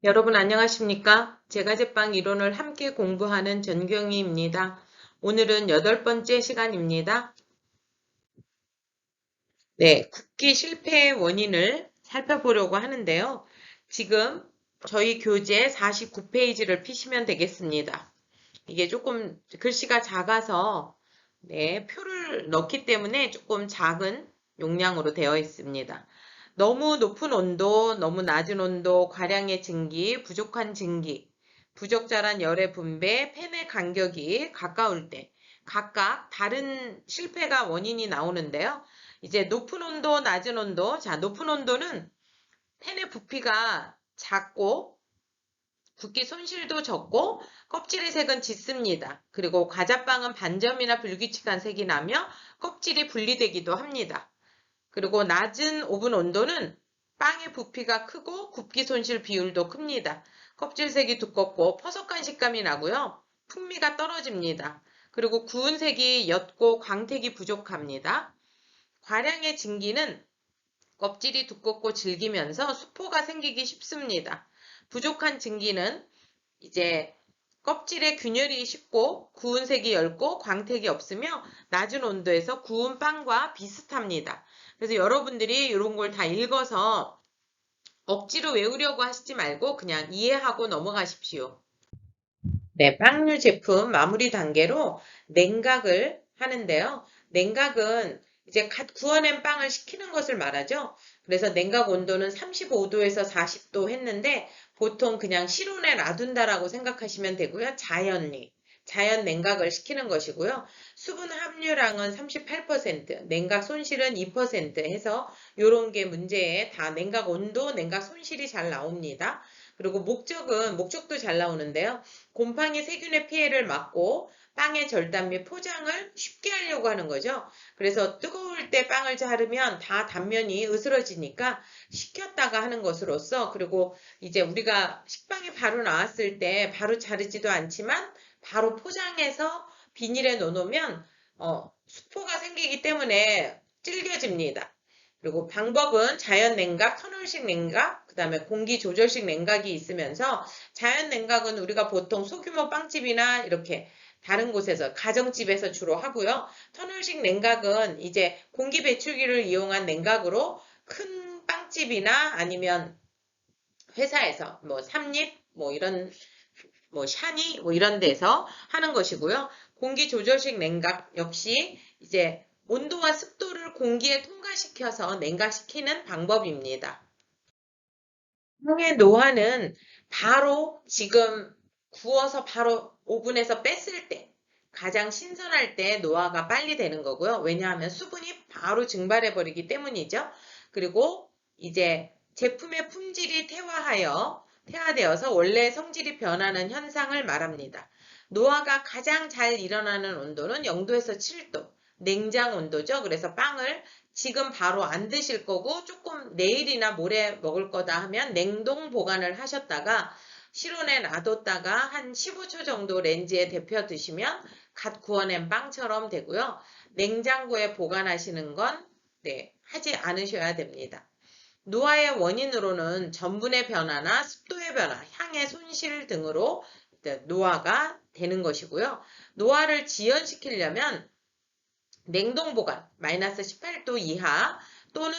여러분 안녕하십니까? 제과제빵 이론을 함께 공부하는 전경희입니다. 오늘은 8번째 시간입니다. 네, 굽기 실패의 원인을 살펴보려고 하는데요. 지금 저희 교재 49페이지를 피시면 되겠습니다. 이게 조금 글씨가 작아서 표를 넣기 때문에 조금 작은 용량으로 되어 있습니다. 너무 높은 온도, 너무 낮은 온도, 과량의 증기, 부족한 증기, 부적절한 열의 분배, 팬의 간격이 가까울 때 각각 다른 실패가 원인이 나오는데요. 이제 높은 온도, 낮은 온도. 자, 높은 온도는 팬의 부피가 작고 붓기 손실도 적고 껍질의 색은 짙습니다. 그리고 과자빵은 반점이나 불규칙한 색이 나며 껍질이 분리되기도 합니다. 그리고 낮은 오븐 온도는 빵의 부피가 크고 굽기 손실 비율도 큽니다. 껍질색이 두껍고 퍼석한 식감이 나고요. 풍미가 떨어집니다. 그리고 구운 색이 옅고 광택이 부족합니다. 과량의 증기는 껍질이 두껍고 질기면서 수포가 생기기 쉽습니다. 부족한 증기는 이제 껍질에 균열이 쉽고 구운 색이 옅고 광택이 없으며 낮은 온도에서 구운 빵과 비슷합니다. 그래서 여러분들이 이런 걸 다 읽어서 억지로 외우려고 하시지 말고 그냥 이해하고 넘어가십시오. 네, 빵류 제품 마무리 단계로 냉각을 하는데요. 냉각은 이제 갓 구워낸 빵을 식히는 것을 말하죠. 그래서 냉각 온도는 35도에서 40도 했는데 보통 그냥 실온에 놔둔다라고 생각하시면 되고요. 자연 냉각을 시키는 것이고요. 수분 함유량은 38%, 냉각 손실은 2% 해서 이런 게 문제에 다 냉각 온도, 냉각 손실이 잘 나옵니다. 그리고 목적도 잘 나오는데요. 곰팡이 세균의 피해를 막고 빵의 절단 및 포장을 쉽게 하려고 하는 거죠. 그래서 뜨거울 때 빵을 자르면 다 단면이 으스러지니까 식혔다가 하는 것으로서 그리고 이제 우리가 식빵이 바로 나왔을 때 바로 자르지도 않지만 바로 포장해서 비닐에 넣어놓으면 수포가 생기기 때문에 질겨집니다. 그리고 방법은 자연 냉각, 터널식 냉각, 그 다음에 공기 조절식 냉각이 있으면서 자연 냉각은 우리가 보통 소규모 빵집이나 이렇게 다른 곳에서 가정집에서 주로 하고요. 터널식 냉각은 이제 공기 배출기를 이용한 냉각으로 큰 빵집이나 아니면 회사에서 뭐 삼립 뭐 이런 뭐 샤니 뭐 이런 데서 하는 것이고요. 공기 조절식 냉각 역시 이제 온도와 습도를 공기에 통과시켜서 냉각시키는 방법입니다. 빵의 노화는 바로 지금 구워서 바로 오븐에서 뺐을 때 가장 신선할 때 노화가 빨리 되는 거고요. 왜냐하면 수분이 바로 증발해 버리기 때문이죠. 그리고 이제 제품의 품질이 퇴화되어서 원래 성질이 변하는 현상을 말합니다. 노화가 가장 잘 일어나는 온도는 0도에서 7도, 냉장 온도죠. 그래서 빵을 지금 바로 안 드실 거고 조금 내일이나 모레 먹을 거다 하면 냉동 보관을 하셨다가 실온에 놔뒀다가 한 15초 정도 렌즈에 데펴 드시면 갓 구워낸 빵처럼 되고요. 냉장고에 보관하시는 건 하지 않으셔야 됩니다. 노화의 원인으로는 전분의 변화나 습도의 변화, 향의 손실 등으로 노화가 되는 것이고요. 노화를 지연시키려면 냉동 보관, 마이너스 18도 이하 또는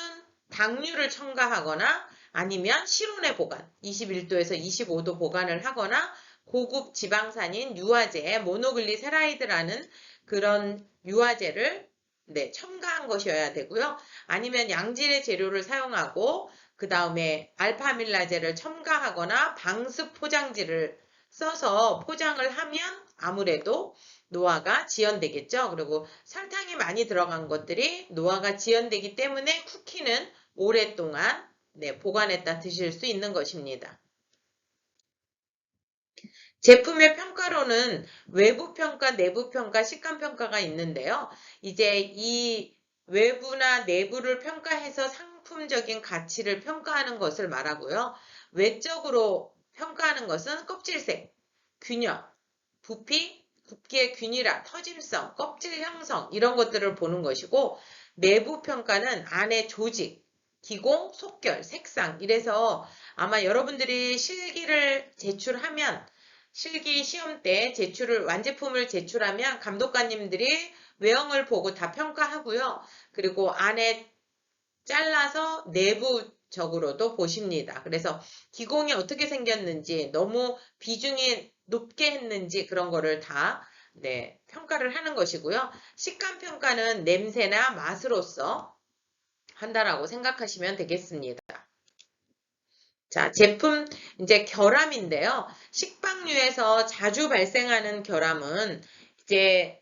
당류를 첨가하거나 아니면 실온에 보관, 21도에서 25도 보관을 하거나 고급 지방산인 유화제, 모노글리세라이드라는 그런 유화제를 첨가한 것이어야 되고요. 아니면 양질의 재료를 사용하고 그 다음에 알파밀라제를 첨가하거나 방습 포장지를 써서 포장을 하면 아무래도 노화가 지연되겠죠. 그리고 설탕이 많이 들어간 것들이 노화가 지연되기 때문에 쿠키는 오랫동안 보관했다 드실 수 있는 것입니다. 제품의 평가로는 외부 평가, 내부 평가, 식감 평가가 있는데요. 이제 이 외부나 내부를 평가해서 상품적인 가치를 평가하는 것을 말하고요. 외적으로 평가하는 것은 껍질색, 균형, 부피, 굽기의 균일화, 터짐성, 껍질 형성 이런 것들을 보는 것이고 내부 평가는 안의 조직, 기공, 속결, 색상 이래서 아마 여러분들이 실기를 제출하면 실기 시험 때 완제품을 제출하면 감독관님들이 외형을 보고 다 평가하고요. 그리고 안에 잘라서 내부적으로도 보십니다. 그래서 기공이 어떻게 생겼는지 너무 비중이 높게 했는지 그런 거를 다 평가를 하는 것이고요. 식감 평가는 냄새나 맛으로서 한다라고 생각하시면 되겠습니다. 자, 제품 이제 결함인데요. 식빵류에서 자주 발생하는 결함은 이제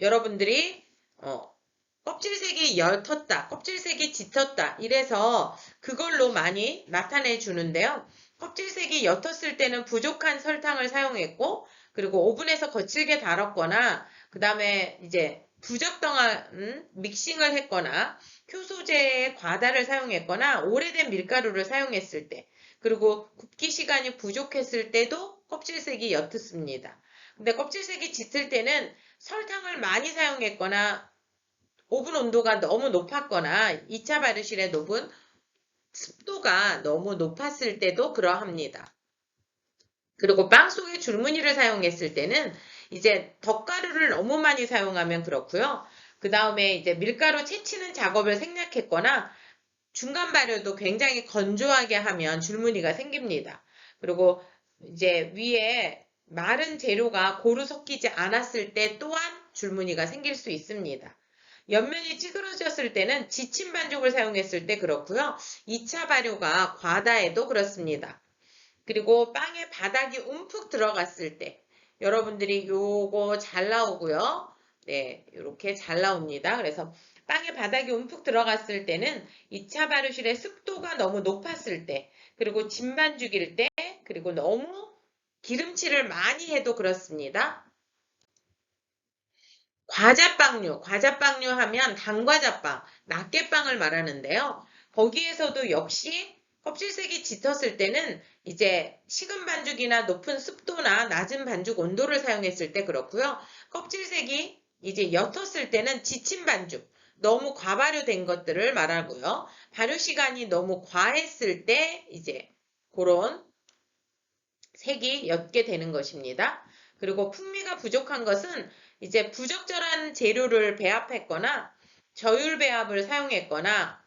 여러분들이 껍질색이 옅었다, 껍질색이 짙었다 이래서 그걸로 많이 나타내 주는데요. 껍질색이 옅었을 때는 부족한 설탕을 사용했고 그리고 오븐에서 거칠게 달았거나 그 다음에 이제 부적당한 믹싱을 했거나 효소제의 과다를 사용했거나 오래된 밀가루를 사용했을 때 그리고 굽기 시간이 부족했을 때도 껍질색이 옅습니다. 근데 껍질색이 짙을 때는 설탕을 많이 사용했거나 오븐 온도가 너무 높았거나 2차 발효실에 놓은 습도가 너무 높았을 때도 그러합니다. 그리고 빵 속에 줄무늬를 사용했을 때는 이제 덧가루를 너무 많이 사용하면 그렇고요. 그 다음에 이제 밀가루 채치는 작업을 생략했거나 중간 발효도 굉장히 건조하게 하면 줄무늬가 생깁니다. 그리고 이제 위에 마른 재료가 고루 섞이지 않았을 때 또한 줄무늬가 생길 수 있습니다. 옆면이 찌그러졌을 때는 지친 반죽을 사용했을 때 그렇고요. 2차 발효가 과다해도 그렇습니다. 그리고 빵의 바닥이 움푹 들어갔을 때 여러분들이 요거 잘 나오고요. 네, 이렇게 잘 나옵니다. 그래서 빵의 바닥이 움푹 들어갔을 때는 2차 발효실의 습도가 너무 높았을 때 그리고 진반죽일 때 그리고 너무 기름칠을 많이 해도 그렇습니다. 과자빵류 하면 단과자빵, 낱개빵을 말하는데요. 거기에서도 역시 껍질색이 짙었을 때는 이제 식은 반죽이나 높은 습도나 낮은 반죽 온도를 사용했을 때 그렇고요. 껍질색이 이제 옅었을 때는 지친 반죽, 너무 과발효된 것들을 말하고요. 발효 시간이 너무 과했을 때 이제 그런 색이 옅게 되는 것입니다. 그리고 풍미가 부족한 것은 이제 부적절한 재료를 배합했거나 저율 배합을 사용했거나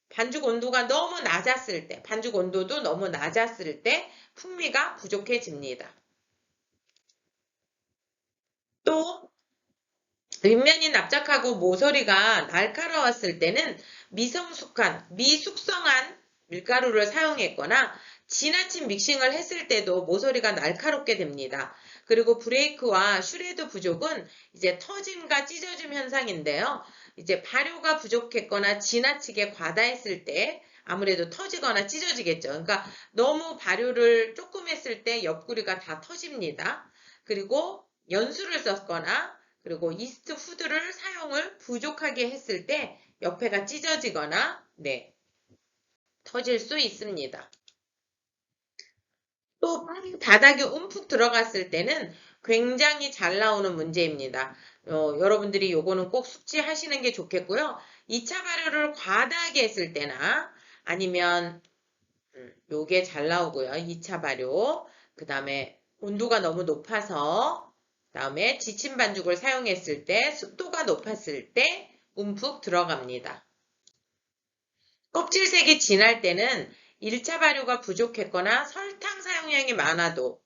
반죽 온도가 너무 낮았을 때, 반죽 온도도 너무 낮았을 때 풍미가 부족해집니다. 또 윗면이 납작하고 모서리가 날카로웠을 때는 미숙성한 밀가루를 사용했거나 지나친 믹싱을 했을 때도 모서리가 날카롭게 됩니다. 그리고 브레이크와 슈레드 부족은 이제 터짐과 찢어짐 현상인데요. 이제 발효가 부족했거나 지나치게 과다했을 때 아무래도 터지거나 찢어지겠죠. 그러니까 너무 발효를 조금 했을 때 옆구리가 다 터집니다. 그리고 연수를 썼거나 그리고 이스트 푸드를 사용을 부족하게 했을 때 옆에가 찢어지거나 터질 수 있습니다. 또 바닥이 움푹 들어갔을 때는 굉장히 잘 나오는 문제입니다. 여러분들이 요거는 꼭 숙지하시는 게 좋겠고요. 2차 발효를 과다하게 했을 때나 아니면 요게 잘 나오고요. 2차 발효 그 다음에 온도가 너무 높아서 그 다음에 지친 반죽을 사용했을 때 습도가 높았을 때 움푹 들어갑니다. 껍질색이 진할 때는 1차 발효가 부족했거나 설탕 사용량이 많아도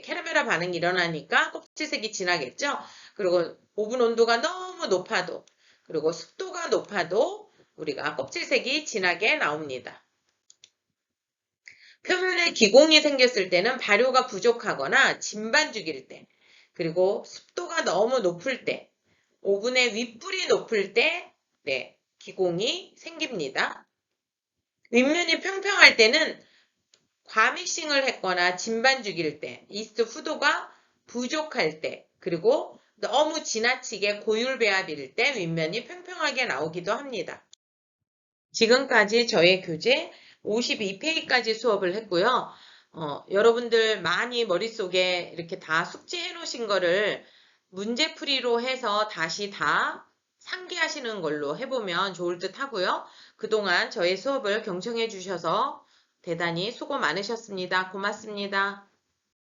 캐러멜화 반응이 일어나니까 껍질색이 진하겠죠. 그리고 오븐 온도가 너무 높아도 그리고 습도가 높아도 우리가 껍질색이 진하게 나옵니다. 표면에 기공이 생겼을 때는 발효가 부족하거나 진반죽일 때 그리고 습도가 너무 높을 때 오븐의 윗불이 높을 때 기공이 생깁니다. 윗면이 평평할 때는 과믹싱을 했거나 진반죽일 때, 이스트 후도가 부족할 때, 그리고 너무 지나치게 고율 배합일 때 윗면이 평평하게 나오기도 합니다. 지금까지 저의 교재 52페이지까지 수업을 했고요. 여러분들 많이 머릿속에 이렇게 다 숙지해 놓으신 거를 문제풀이로 해서 다시 다 상기하시는 걸로 해보면 좋을 듯 하고요. 그동안 저의 수업을 경청해 주셔서 대단히 수고 많으셨습니다. 고맙습니다.